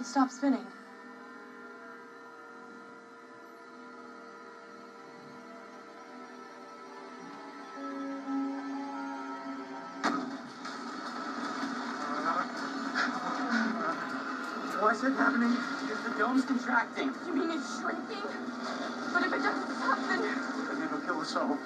would stop spinning. What's it happening? The dome's contracting. You mean it's shrinking? But if it doesn't stop, then Then it'll kill us all.